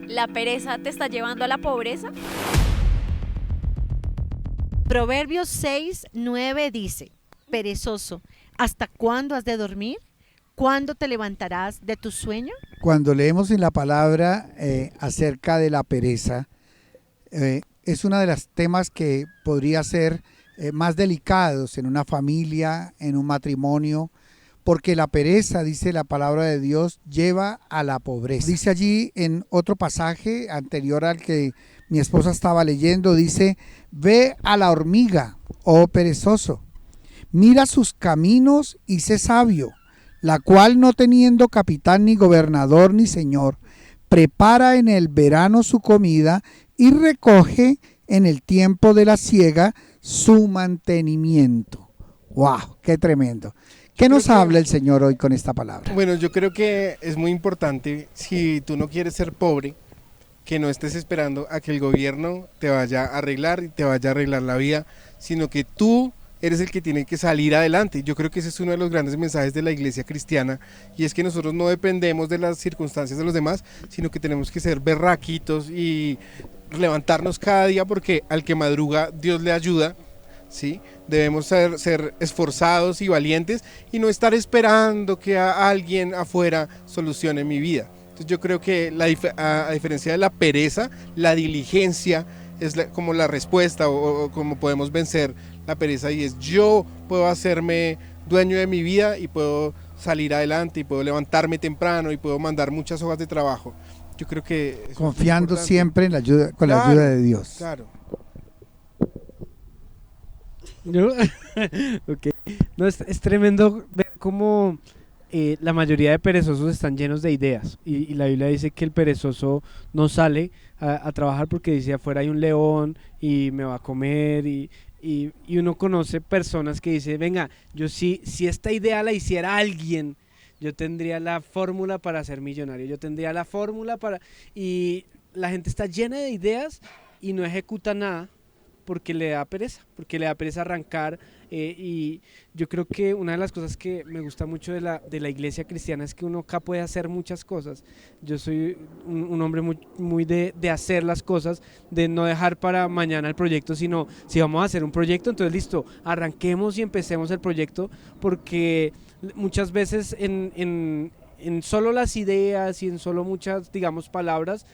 ¿La pereza te está llevando a la pobreza? Proverbios 6:9 dice, perezoso, ¿hasta cuándo has de dormir? ¿Cuándo te levantarás de tu sueño? Cuando leemos en la palabra acerca de la pereza, es uno de los temas que podría ser más delicados en una familia, en un matrimonio, porque la pereza, dice la palabra de Dios, lleva a la pobreza. Dice allí en otro pasaje anterior al que mi esposa estaba leyendo, dice, ve a la hormiga, oh perezoso, mira sus caminos y sé sabio, la cual no teniendo capitán ni gobernador ni señor, prepara en el verano su comida y recoge en el tiempo de la siega su mantenimiento. ¡Wow! ¡Qué tremendo! ¿Qué nos habla el Señor hoy con esta palabra? Bueno, yo creo que es muy importante, si tú no quieres ser pobre, que no estés esperando a que el gobierno te vaya a arreglar y te vaya a arreglar la vida, sino que tú eres el que tiene que salir adelante. Yo creo que ese es uno de los grandes mensajes de la iglesia cristiana, y es que nosotros no dependemos de las circunstancias de los demás, sino que tenemos que ser berraquitos y levantarnos cada día, porque al que madruga Dios le ayuda. ¿Sí? Debemos ser esforzados y valientes y no estar esperando que a alguien afuera solucione mi vida. Entonces yo creo que a diferencia de la pereza, la diligencia es como la respuesta, o como podemos vencer la pereza, y es: yo puedo hacerme dueño de mi vida y puedo salir adelante y puedo levantarme temprano y puedo mandar muchas hojas de trabajo. Yo creo que confiando siempre en la ayuda, con la ayuda de Dios. Claro. Okay. No, es tremendo ver cómo la mayoría de perezosos están llenos de ideas, y la Biblia dice que el perezoso no sale a trabajar porque dice: afuera hay un león y me va a comer, y uno conoce personas que dicen: venga, yo si esta idea la hiciera alguien, yo tendría la fórmula para ser millonario, yo tendría la fórmula para... Y la gente está llena de ideas y no ejecuta nada porque le da pereza arrancar, y yo creo que una de las cosas que me gusta mucho de la iglesia cristiana es que uno acá puede hacer muchas cosas. Yo soy un hombre muy de hacer las cosas, de no dejar para mañana el proyecto, sino si vamos a hacer un proyecto, entonces listo, arranquemos y empecemos el proyecto, porque muchas veces en solo las ideas y en solo muchas, digamos, palabras,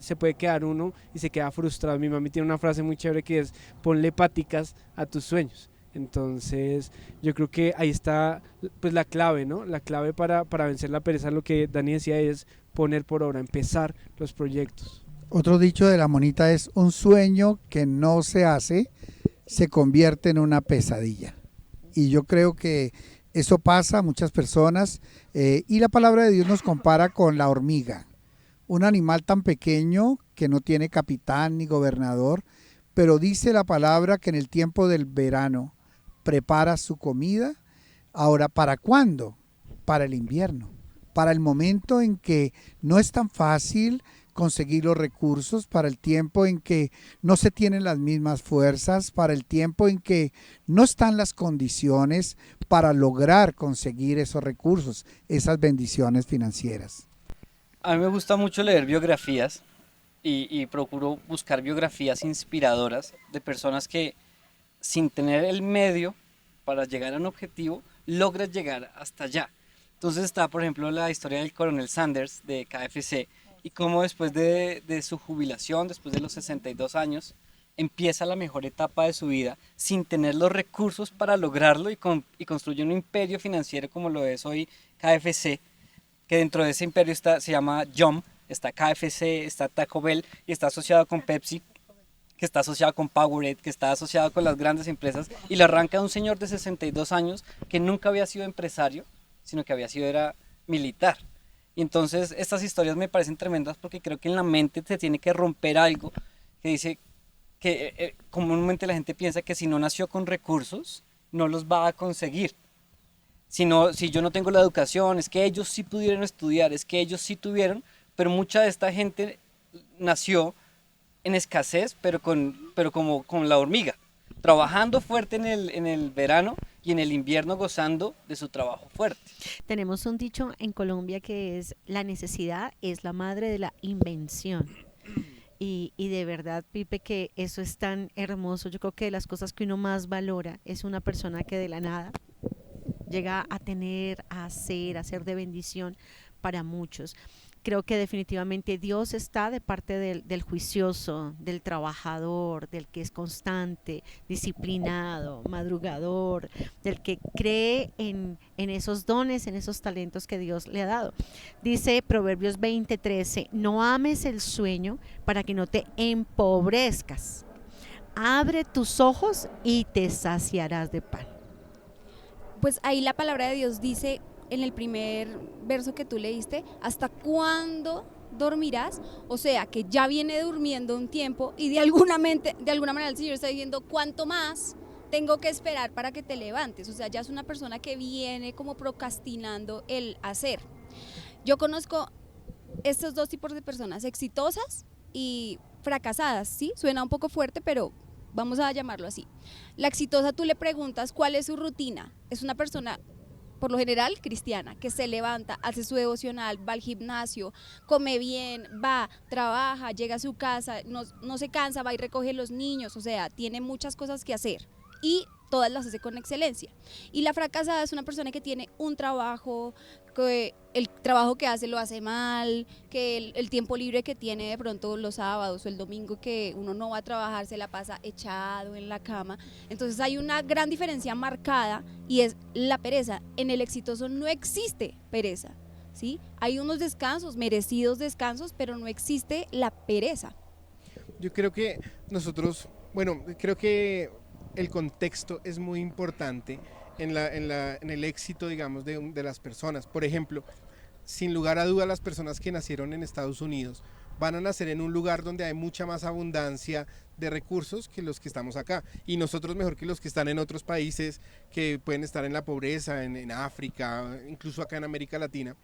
se puede quedar uno y se queda frustrado. Mi mami tiene una frase muy chévere que es: ponle paticas a tus sueños. Entonces yo creo que ahí está pues la clave, ¿no? La clave para vencer la pereza, lo que Dani decía, es poner por obra, empezar los proyectos. Otro dicho de la monita es: un sueño que no se hace se convierte en una pesadilla. Y yo creo que eso pasa a muchas personas, y la palabra de Dios nos compara con la hormiga, un animal tan pequeño que no tiene capitán ni gobernador, pero dice la palabra que en el tiempo del verano prepara su comida. Ahora, ¿para cuándo? Para el invierno, para el momento en que no es tan fácil conseguir los recursos, para el tiempo en que no se tienen las mismas fuerzas, para el tiempo en que no están las condiciones para lograr conseguir esos recursos, esas bendiciones financieras. A mí me gusta mucho leer biografías, y procuro buscar biografías inspiradoras de personas que, sin tener el medio para llegar a un objetivo, logran llegar hasta allá. Entonces está, por ejemplo, la historia del coronel Sanders de KFC, y cómo después de su jubilación, después de los 62 años, empieza la mejor etapa de su vida sin tener los recursos para lograrlo, y construye un imperio financiero como lo es hoy KFC, que dentro de ese imperio se llama Yum, está KFC, está Taco Bell, y está asociado con Pepsi, que está asociado con Powerade, que está asociado con las grandes empresas, y lo arranca un señor de 62 años que nunca había sido empresario, sino que era militar. Y entonces estas historias me parecen tremendas, porque creo que en la mente se tiene que romper algo que dice que comúnmente la gente piensa que si no nació con recursos, no los va a conseguir. Si yo no tengo la educación, es que ellos sí pudieron estudiar, es que ellos sí tuvieron, pero mucha de esta gente nació en escasez, pero como con la hormiga, trabajando fuerte en el verano y en el invierno gozando de su trabajo fuerte. Tenemos un dicho en Colombia que es: la necesidad es la madre de la invención. Y de verdad, Pipe, que eso es tan hermoso. Yo creo que de las cosas que uno más valora es una persona que de la nada llega a tener, a ser de bendición para muchos. Creo que definitivamente Dios está de parte del juicioso, del trabajador, del que es constante, disciplinado, madrugador, del que cree en esos dones, en esos talentos que Dios le ha dado. Dice Proverbios 20:13: no ames el sueño para que no te empobrezcas. Abre tus ojos y te saciarás de pan. Pues ahí la palabra de Dios dice en el primer verso que tú leíste: ¿hasta cuándo dormirás? O sea, que ya viene durmiendo un tiempo y de alguna manera el Señor está diciendo: ¿cuánto más tengo que esperar para que te levantes? O sea, ya es una persona que viene como procrastinando el hacer. Yo conozco estos dos tipos de personas: exitosas y fracasadas, ¿sí? Suena un poco fuerte, pero vamos a llamarlo así. La exitosa, tú le preguntas cuál es su rutina. Es una persona, por lo general, cristiana, que se levanta, hace su devocional, va al gimnasio, come bien, va, trabaja, llega a su casa, no se cansa, va y recoge los niños, o sea, tiene muchas cosas que hacer y todas las hace con excelencia. Y la fracasada es una persona que tiene un trabajo, que el trabajo que hace lo hace mal, que el tiempo libre que tiene de pronto los sábados o el domingo que uno no va a trabajar se la pasa echado en la cama. Entonces hay una gran diferencia marcada y es la pereza. En el exitoso no existe pereza, ¿sí? Hay unos descansos, merecidos descansos, pero no existe la pereza. Yo creo que creo que el contexto es muy importante en el éxito, digamos, de las personas. Por ejemplo, sin lugar a duda, las personas que nacieron en Estados Unidos van a nacer en un lugar donde hay mucha más abundancia de recursos que los que estamos acá. Y nosotros mejor que los que están en otros países que pueden estar en la pobreza, en África, incluso acá en América Latina.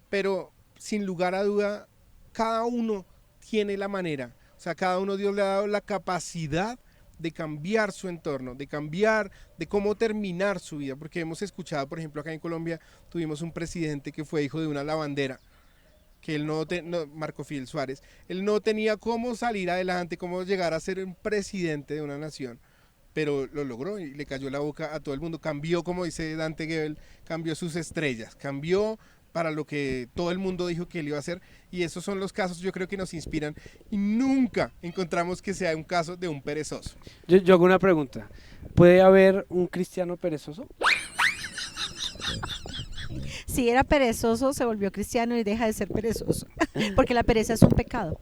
Pero sin lugar a duda, cada uno tiene la manera. O sea, cada uno Dios le ha dado la capacidad de cambiar su entorno, de cambiar, de cómo terminar su vida, porque hemos escuchado, por ejemplo, acá en Colombia tuvimos un presidente que fue hijo de una lavandera, que él Marco Fidel Suárez, él no tenía cómo salir adelante, cómo llegar a ser un presidente de una nación, pero lo logró y le cayó la boca a todo el mundo, cambió, como dice Dante Gebel, cambió sus estrellas, cambió para lo que todo el mundo dijo que él iba a hacer, y esos son los casos, yo creo, que nos inspiran, y nunca encontramos que sea un caso de un perezoso. Yo hago una pregunta: ¿puede haber un cristiano perezoso? Si era perezoso, se volvió cristiano y deja de ser perezoso, porque la pereza es un pecado.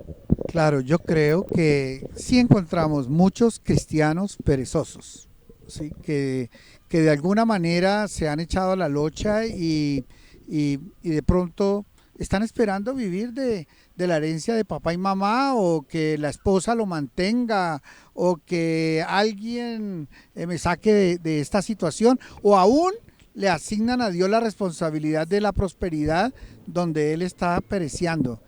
Claro, yo creo que sí encontramos muchos cristianos perezosos, ¿sí? que de alguna manera se han echado a la locha y de pronto están esperando vivir de la herencia de papá y mamá, o que la esposa lo mantenga, o que alguien me saque de esta situación, o aún le asignan a Dios la responsabilidad de la prosperidad donde él está pereciendo.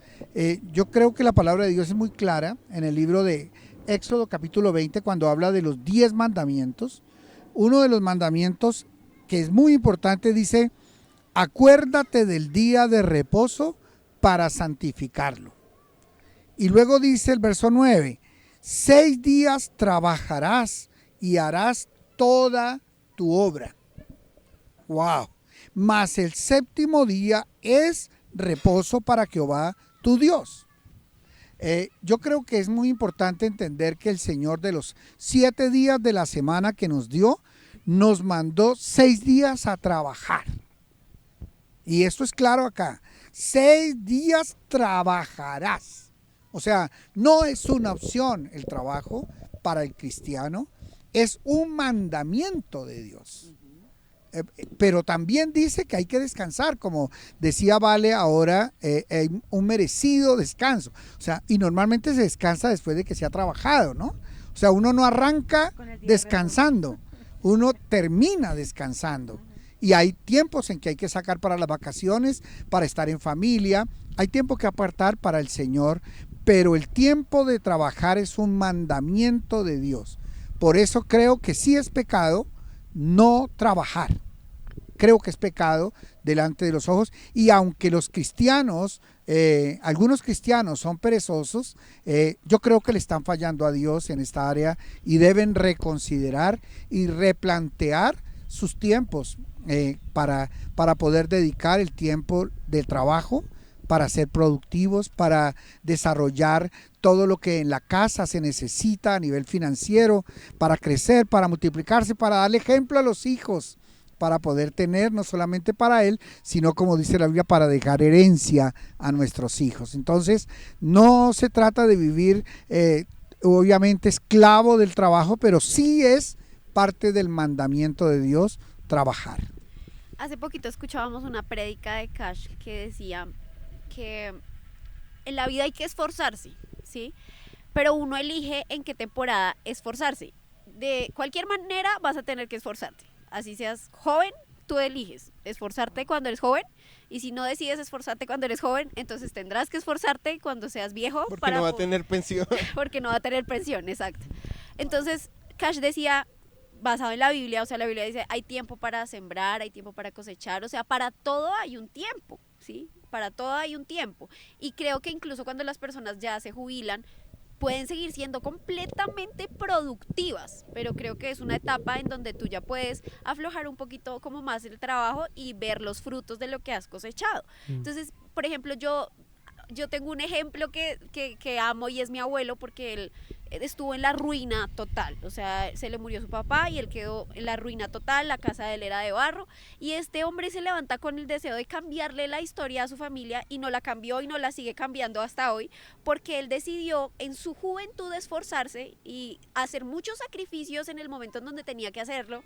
Yo creo que la palabra de Dios es muy clara en el libro de Éxodo capítulo 20, cuando habla de los 10 mandamientos. Uno de los mandamientos que es muy importante dice: acuérdate del día de reposo para santificarlo. Y luego dice el verso 9: 6 días trabajarás y harás toda tu obra. ¡Wow! Mas el séptimo día es reposo para Jehová tu Dios. Yo creo que es muy importante entender que el Señor, de los 7 días de la semana que nos dio, nos mandó 6 días a trabajar. Y esto es claro acá: 6 días trabajarás. O sea, no es una opción el trabajo para el cristiano, es un mandamiento de Dios. Pero también dice que hay que descansar, como decía Vale ahora, un merecido descanso. O sea, y normalmente se descansa después de que se ha trabajado, ¿no? O sea, uno no arranca descansando, uno termina descansando. Y hay tiempos en que hay que sacar para las vacaciones, para estar en familia, hay tiempo que apartar para el Señor, pero el tiempo de trabajar es un mandamiento de Dios. Por eso creo que sí es pecado no trabajar. Creo que es pecado delante de los ojos, y aunque los cristianos, algunos cristianos son perezosos, yo creo que le están fallando a Dios en esta área y deben reconsiderar y replantear sus tiempos para poder dedicar el tiempo del trabajo, para ser productivos, para desarrollar todo lo que en la casa se necesita a nivel financiero, para crecer, para multiplicarse, para darle ejemplo a los hijos, para poder tener no solamente para él, sino, como dice la Biblia, para dejar herencia a nuestros hijos. Entonces, no se trata de vivir obviamente esclavo del trabajo, pero sí es parte del mandamiento de Dios trabajar. Hace poquito escuchábamos una prédica de Cash que decía que en la vida hay que esforzarse, ¿sí? Pero uno elige en qué temporada esforzarse. De cualquier manera vas a tener que esforzarte. Así seas joven, tú eliges esforzarte cuando eres joven, y si no decides esforzarte cuando eres joven, entonces tendrás que esforzarte cuando seas viejo. Porque no va a tener pensión. Porque no va a tener pensión, exacto. Entonces, Cash decía, basado en la Biblia, o sea, la Biblia dice, hay tiempo para sembrar, hay tiempo para cosechar, o sea, para todo hay un tiempo, ¿sí? Para todo hay un tiempo. Y creo que incluso cuando las personas ya se jubilan, pueden seguir siendo completamente productivas, pero creo que es una etapa en donde tú ya puedes aflojar un poquito como más el trabajo y ver los frutos de lo que has cosechado. Entonces, por ejemplo, yo tengo un ejemplo que amo, y es mi abuelo, porque él estuvo en la ruina total, o sea, se le murió su papá y él quedó en la ruina total, la casa de él era de barro, y este hombre se levanta con el deseo de cambiarle la historia a su familia, y no la cambió y no la sigue cambiando hasta hoy, porque él decidió en su juventud esforzarse y hacer muchos sacrificios en el momento en donde tenía que hacerlo,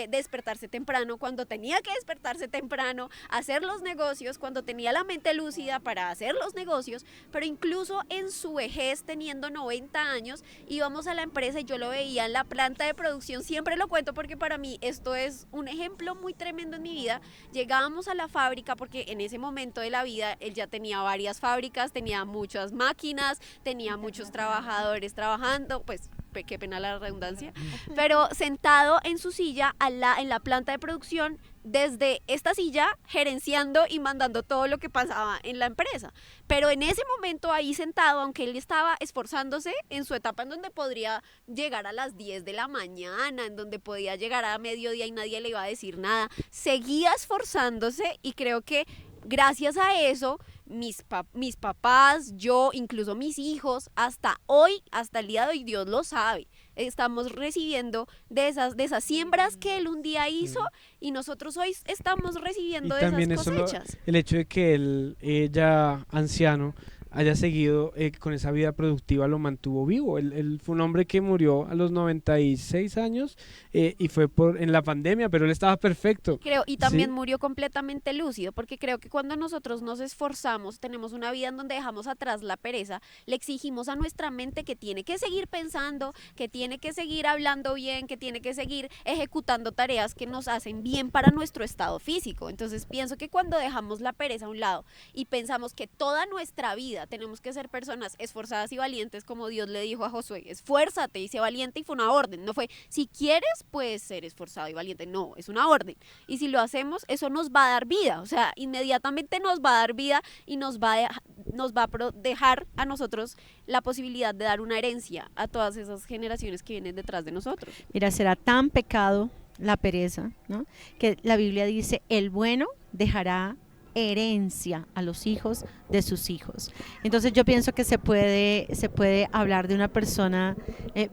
despertarse temprano cuando tenía que despertarse temprano, hacer los negocios cuando tenía la mente lúcida para hacer los negocios, pero incluso en su vejez, teniendo 90 años, íbamos a la empresa y yo lo veía en la planta de producción. Siempre lo cuento porque para mí esto es un ejemplo muy tremendo en mi vida. Llegábamos a la fábrica porque en ese momento de la vida él ya tenía varias fábricas, tenía muchas máquinas, tenía muchos trabajadores trabajando, pues qué pena la redundancia, pero sentado en su silla en la planta de producción, desde esta silla gerenciando y mandando todo lo que pasaba en la empresa. Pero en ese momento ahí sentado, aunque él estaba esforzándose en su etapa en donde podría llegar a las 10 de la mañana, en donde podía llegar a mediodía y nadie le iba a decir nada, seguía esforzándose, y creo que gracias a eso mis papás, yo, incluso mis hijos, hasta hoy, hasta el día de hoy, Dios lo sabe, estamos recibiendo de esas siembras que él un día hizo, y nosotros hoy estamos recibiendo de esas cosechas. El hecho de que él, ya anciano, haya seguido con esa vida productiva lo mantuvo vivo. Él fue un hombre que murió a los 96 años y fue en la pandemia, pero él estaba perfecto. Creo, y también ¿sí? murió completamente lúcido, porque creo que cuando nosotros nos esforzamos, tenemos una vida en donde dejamos atrás la pereza, le exigimos a nuestra mente que tiene que seguir pensando, que tiene que seguir hablando bien, que tiene que seguir ejecutando tareas que nos hacen bien para nuestro estado físico. Entonces pienso que cuando dejamos la pereza a un lado y pensamos que toda nuestra vida tenemos que ser personas esforzadas y valientes, como Dios le dijo a Josué, esfuérzate y sé valiente, y fue una orden, no fue si quieres puedes ser esforzado y valiente, no, es una orden, y si lo hacemos eso nos va a dar vida, o sea, inmediatamente nos va a dar vida y nos va a dejar a nosotros la posibilidad de dar una herencia a todas esas generaciones que vienen detrás de nosotros. Mira, será tan pecado la pereza, ¿no?, que la Biblia dice, el bueno dejará herencia a los hijos de sus hijos. Entonces yo pienso que se puede hablar de una persona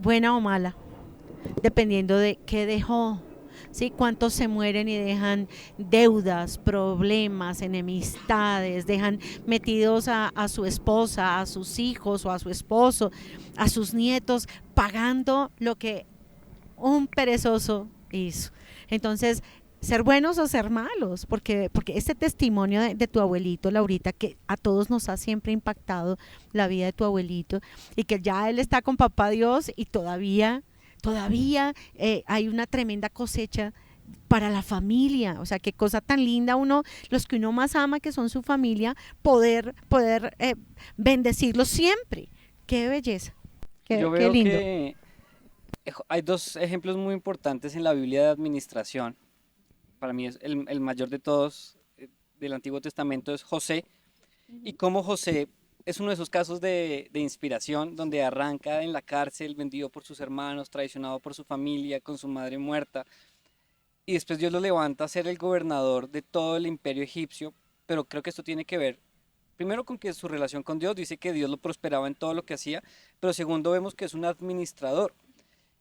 buena o mala, dependiendo de qué dejó, ¿sí? Cuántos se mueren y dejan deudas, problemas, enemistades, dejan metidos a su esposa, a sus hijos o a su esposo, a sus nietos, pagando lo que un perezoso hizo. Entonces, ser buenos o ser malos, porque este testimonio de tu abuelito, Laurita, que a todos nos ha siempre impactado la vida de tu abuelito, y que ya él está con papá Dios y todavía hay una tremenda cosecha para la familia. O sea, qué cosa tan linda, los que uno más ama, que son su familia, poder bendecirlos siempre. Qué belleza, qué lindo. Que Hay dos ejemplos muy importantes en la Biblia de administración. Para mí es el mayor de todos del Antiguo Testamento es José. Y cómo José es uno de esos casos de inspiración donde arranca en la cárcel, vendido por sus hermanos, traicionado por su familia, con su madre muerta. Y después Dios lo levanta a ser el gobernador de todo el imperio egipcio. Pero creo que esto tiene que ver, primero, con que su relación con Dios, dice que Dios lo prosperaba en todo lo que hacía. Pero segundo, vemos que es un administrador.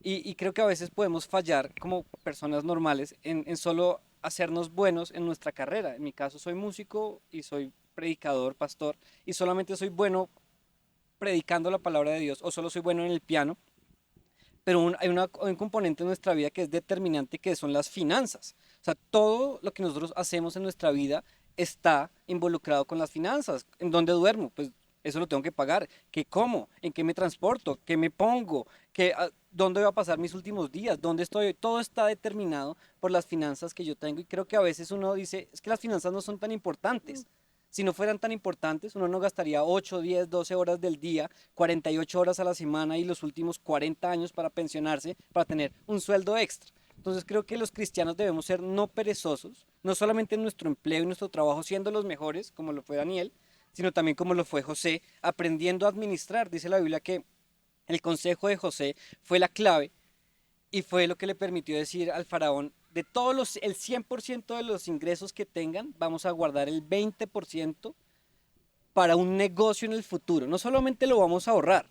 Y creo que a veces podemos fallar como personas normales en solo hacernos buenos en nuestra carrera. En mi caso soy músico y soy predicador, pastor, y solamente soy bueno predicando la palabra de Dios o solo soy bueno en el piano, pero hay un componente en nuestra vida que es determinante, que son las finanzas. O sea, todo lo que nosotros hacemos en nuestra vida está involucrado con las finanzas. ¿En dónde duermo? Pues eso lo tengo que pagar. ¿Qué como? ¿En qué me transporto? ¿Qué me pongo? ¿Dónde voy a pasar mis últimos días? ¿Dónde estoy? Todo está determinado por las finanzas que yo tengo, y creo que a veces uno dice, es que las finanzas no son tan importantes. Si no fueran tan importantes, uno no gastaría 8, 10, 12 horas del día, 48 horas a la semana y los últimos 40 años para pensionarse, para tener un sueldo extra. Entonces creo que los cristianos debemos ser no perezosos, no solamente en nuestro empleo y nuestro trabajo siendo los mejores, como lo fue Daniel, sino también como lo fue José, aprendiendo a administrar. Dice la Biblia que el consejo de José fue la clave y fue lo que le permitió decir al faraón, de todos el 100% de los ingresos que tengan, vamos a guardar el 20% para un negocio en el futuro. No solamente lo vamos a ahorrar,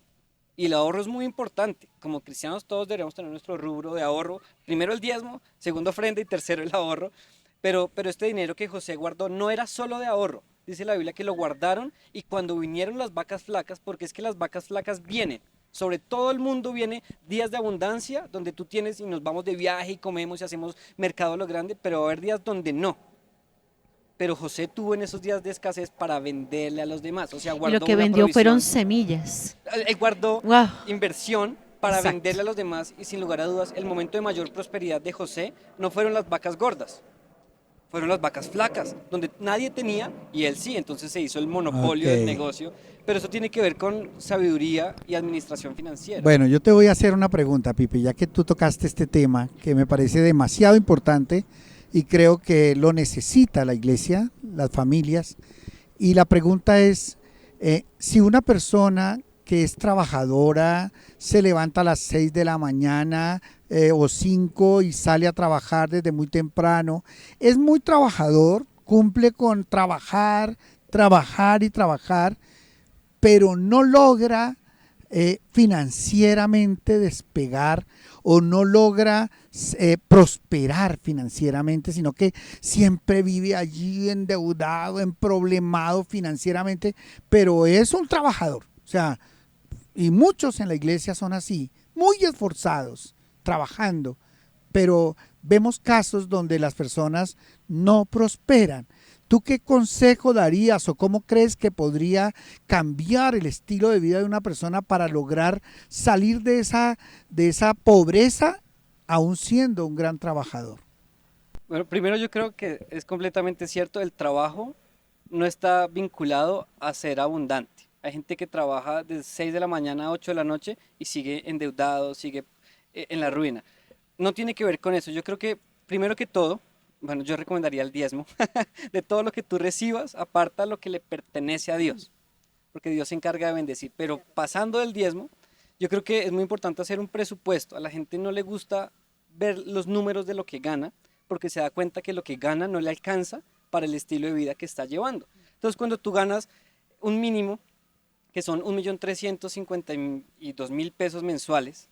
y el ahorro es muy importante. Como cristianos todos deberíamos tener nuestro rubro de ahorro. Primero el diezmo, segundo ofrenda y tercero el ahorro. Pero este dinero que José guardó no era solo de ahorro. Dice la Biblia que lo guardaron, y cuando vinieron las vacas flacas, porque es que las vacas flacas vienen, sobre todo el mundo viene días de abundancia, donde tú tienes y nos vamos de viaje y comemos y hacemos mercado a lo grande, pero va a haber días donde no. Pero José tuvo en esos días de escasez para venderle a los demás, o sea, Y guardó lo que una vendió provisión. fueron semillas. Él guardó Wow. inversión para Exacto. venderle a los demás, y sin lugar a dudas, el momento de mayor prosperidad de José no fueron las vacas gordas, fueron las vacas flacas, donde nadie tenía y él sí, entonces se hizo el monopolio del negocio. Pero eso tiene que ver con sabiduría y administración financiera. Bueno, yo te voy a hacer una pregunta, Pipe, ya que tú tocaste este tema que me parece demasiado importante y creo que lo necesita la iglesia, las familias. Y la pregunta es, si una persona que es trabajadora se levanta a las 6 de la mañana o 5 y sale a trabajar desde muy temprano, es muy trabajador, cumple con trabajar y trabajar, pero no logra financieramente despegar o no logra prosperar financieramente, sino que siempre vive allí endeudado, emproblemado financieramente, pero es un trabajador. O sea, y muchos en la iglesia son así, muy esforzados, trabajando, pero vemos casos donde las personas no prosperan. ¿Tú qué consejo darías o cómo crees que podría cambiar el estilo de vida de una persona para lograr salir de esa pobreza aún siendo un gran trabajador? Bueno, primero yo creo que es completamente cierto, el trabajo no está vinculado a ser abundante. Hay gente que trabaja de 6 de la mañana a 8 de la noche y sigue endeudado, sigue en la ruina. No tiene que ver con eso. Yo creo que, primero que todo, bueno, yo recomendaría el diezmo. De todo lo que tú recibas, aparta lo que le pertenece a Dios, porque Dios se encarga de bendecir. Pero pasando del diezmo, yo creo que es muy importante hacer un presupuesto. A la gente no le gusta ver los números de lo que gana, porque se da cuenta que lo que gana no le alcanza para el estilo de vida que está llevando. Entonces, cuando tú ganas un mínimo, que son 1.352.000 pesos mensuales,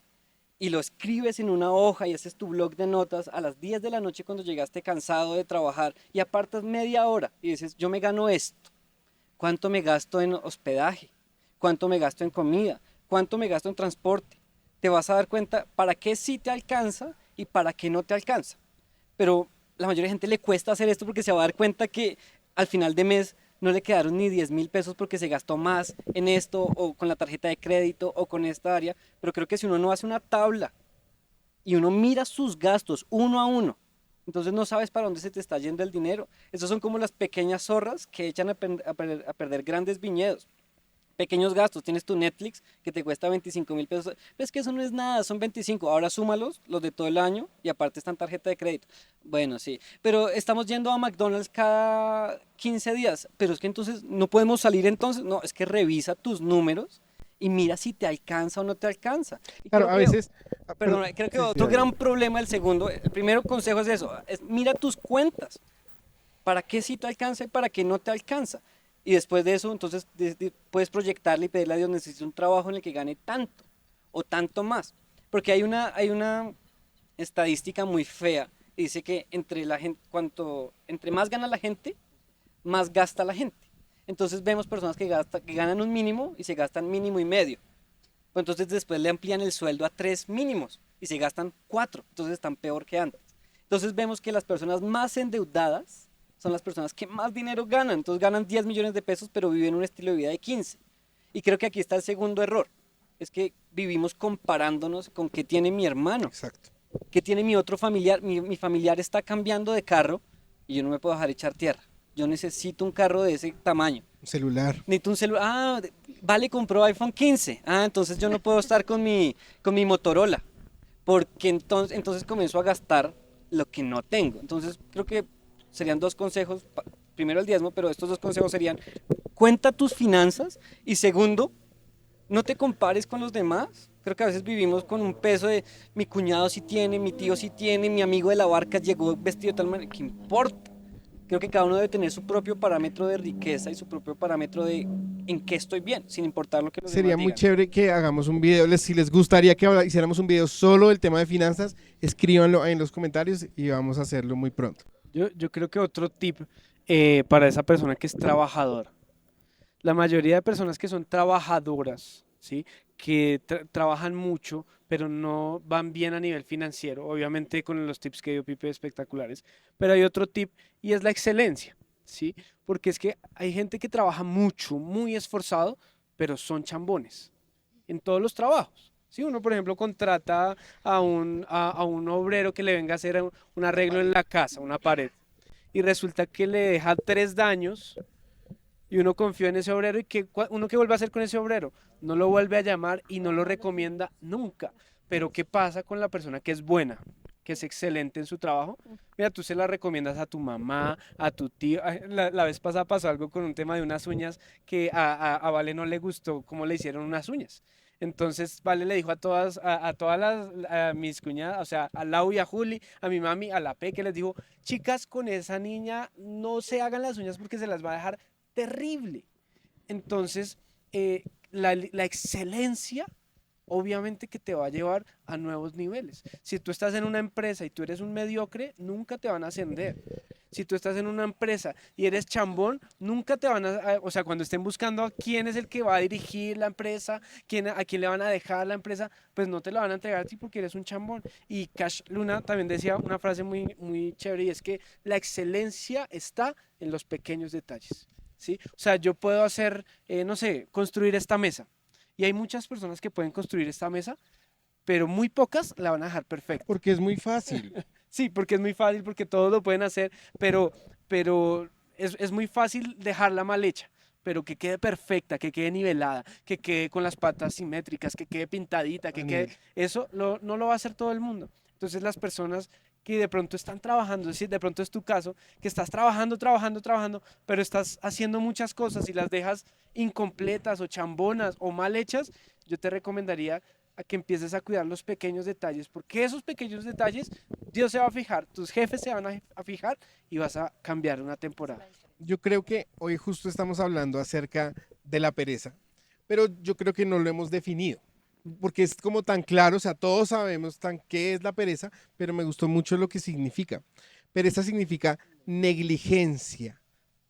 y lo escribes en una hoja y haces tu blog de notas a las 10 de la noche cuando llegaste cansado de trabajar y apartas media hora y dices, yo me gano esto, ¿cuánto me gasto en hospedaje? ¿Cuánto me gasto en comida? ¿Cuánto me gasto en transporte? Te vas a dar cuenta para qué sí te alcanza y para qué no te alcanza. Pero la mayoría de gente le cuesta hacer esto porque se va a dar cuenta que al final de mes no le quedaron ni 10.000 pesos porque se gastó más en esto o con la tarjeta de crédito o con esta área. Pero creo que si uno no hace una tabla y uno mira sus gastos uno a uno, entonces no sabes para dónde se te está yendo el dinero. Esas son como las pequeñas zorras que echan a perder grandes viñedos. pequeños gastos. Tienes tu Netflix que te cuesta 25.000 pesos. Pero es que eso no es nada, son 25. Ahora súmalos, los de todo el año, y aparte están tarjeta de crédito. Bueno, sí. Pero estamos yendo a McDonald's cada 15 días. Pero es que entonces no podemos salir entonces. No, es que revisa tus números y mira si te alcanza o no te alcanza. Y Claro, creo a que- veces... Perdón, creo que otro gran problema, el segundo, el primero consejo es eso, es mira tus cuentas. ¿Para qué sí te alcanza y para qué no te alcanza? Y después de eso, entonces puedes proyectarle y pedirle a Dios, necesito un trabajo en el que gane tanto o tanto más. Porque hay una estadística muy fea. Dice que entre la gente, entre más gana la gente, más gasta la gente. Entonces vemos personas que ganan un mínimo y se gastan mínimo y medio. Pues entonces después le amplían el sueldo a 3 mínimos y se gastan 4. Entonces están peor que antes. Entonces vemos que las personas más endeudadas son las personas que más dinero ganan. Entonces ganan 10 millones de pesos, pero viven un estilo de vida de 15. Y creo que aquí está el segundo error. Es que vivimos comparándonos con qué tiene mi hermano, Exacto. qué tiene mi otro familiar. Mi familiar está cambiando de carro y yo no me puedo dejar echar tierra. Yo necesito un carro de ese tamaño. Un celular. Necesito un celular. Ah, Vale, compró iPhone 15. Ah, entonces yo no puedo estar con mi Motorola. Porque entonces comienzo a gastar lo que no tengo. Entonces creo que serían dos consejos. Primero el diezmo, pero estos dos consejos serían: cuenta tus finanzas, y segundo, no te compares con los demás. Creo que a veces vivimos con un peso de mi cuñado sí tiene, mi tío sí tiene, mi amigo de la barca llegó vestido de tal manera. ¿Qué importa? Creo que cada uno debe tener su propio parámetro de riqueza y su propio parámetro de en qué estoy bien, sin importar lo que los Sería demás muy digan. chévere que hagamos un video. Si les gustaría que hiciéramos un video solo del tema de finanzas, escríbanlo ahí en los comentarios y vamos a hacerlo muy pronto. Yo creo que otro tip para esa persona que es trabajadora. La mayoría de personas que son trabajadoras, ¿sí? Que trabajan mucho, pero no van bien a nivel financiero, obviamente con los tips que dio Pipe espectaculares. Pero hay otro tip y es la excelencia, ¿sí? Porque es que hay gente que trabaja mucho, muy esforzado, pero son chambones en todos los trabajos. Si uno, por ejemplo, contrata a un obrero que le venga a hacer un arreglo en la casa, una pared, y resulta que le deja 3 daños, y uno confió en ese obrero, y uno que vuelve a hacer con ese obrero, no lo vuelve a llamar y no lo recomienda nunca. Pero ¿qué pasa con la persona que es buena, que es excelente en su trabajo? Mira, tú se la recomiendas a tu mamá, a tu tío. Ay, la vez pasada pasó algo con un tema de unas uñas que a Vale no le gustó cómo le hicieron unas uñas. Entonces Vale le dijo a todas mis cuñadas, o sea, a Lau y a Juli, a mi mami, a la P, que les dijo: chicas, con esa niña no se hagan las uñas porque se las va a dejar terrible. Entonces, la excelencia obviamente que te va a llevar a nuevos niveles. Si tú estás en una empresa y tú eres un mediocre, nunca te van a ascender. Si tú estás en una empresa y eres chambón, nunca te van o sea, cuando estén buscando a quién es el que va a dirigir la empresa, a quién le van a dejar la empresa, pues no te la van a entregar a ti porque eres un chambón. Y Cash Luna también decía una frase muy, muy chévere, y es que la excelencia está en los pequeños detalles, ¿sí? O sea, yo puedo hacer, no sé, construir esta mesa. Y hay muchas personas que pueden construir esta mesa, pero muy pocas la van a dejar perfecta. Porque es muy fácil. Sí, porque es muy fácil, porque todos lo pueden hacer, pero es muy fácil dejarla mal hecha, pero que quede perfecta, que quede nivelada, que quede con las patas simétricas, que quede pintadita, que quede... Eso no lo va a hacer todo el mundo. Entonces las personas que de pronto están trabajando, si de pronto es tu caso, que estás trabajando, pero estás haciendo muchas cosas y las dejas incompletas o chambonas o mal hechas, yo te recomendaría a que empieces a cuidar los pequeños detalles, porque esos pequeños detalles Dios se va a fijar, tus jefes se van a fijar, y vas a cambiar una temporada. Yo creo que hoy justo estamos hablando acerca de la pereza, pero yo creo que no lo hemos definido, porque es como tan claro, o sea, todos sabemos qué es la pereza, pero me gustó mucho lo que significa. Pereza significa negligencia,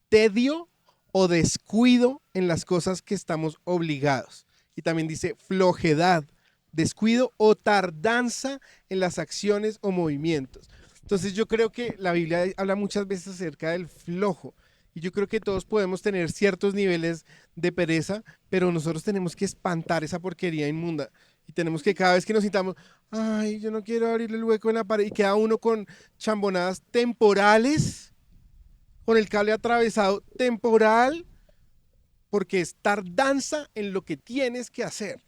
tedio o descuido en las cosas que estamos obligados. Y también dice flojedad, descuido o tardanza en las acciones o movimientos. Entonces yo creo que la Biblia habla muchas veces acerca del flojo, y yo creo que todos podemos tener ciertos niveles de pereza, pero nosotros tenemos que espantar esa porquería inmunda, y tenemos que, cada vez que nos sintamos, ay, yo no quiero abrirle el hueco en la pared, y queda uno con chambonadas temporales, con el cable atravesado temporal, porque es tardanza en lo que tienes que hacer.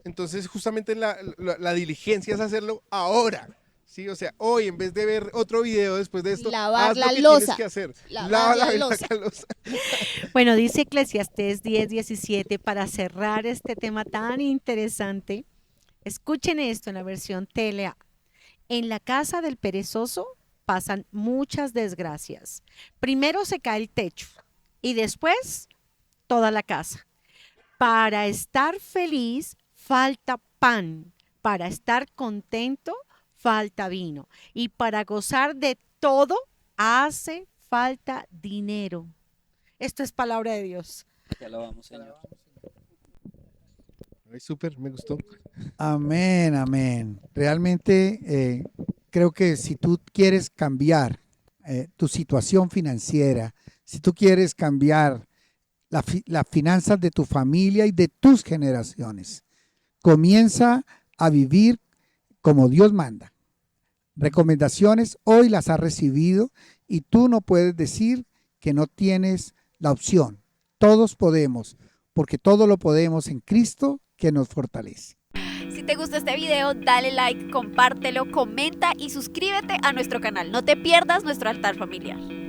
Entonces, justamente la diligencia es hacerlo ahora. Sí, o sea, hoy en vez de ver otro video después de esto, Lavar haz la lo que loza. tienes que hacer. Lavar la loza. loza. Bueno, dice Eclesiastés 10:17, para cerrar este tema tan interesante, escuchen esto en la versión TLA. En la casa del perezoso pasan muchas desgracias. Primero se cae el techo y después toda la casa. Para estar feliz falta pan, para estar contento falta vino y para gozar de todo hace falta dinero. Esto es palabra de Dios. Te alabamos, Señor. Ay, súper, me gustó. Amén, amén. Realmente creo que si tú quieres cambiar tu situación financiera, si tú quieres cambiar las finanzas de tu familia y de tus generaciones, comienza a vivir como Dios manda. Recomendaciones hoy las has recibido y tú no puedes decir que no tienes la opción. Todos podemos, porque todo lo podemos en Cristo que nos fortalece. Si te gustó este video, dale like, compártelo, comenta y suscríbete a nuestro canal. No te pierdas nuestro altar familiar.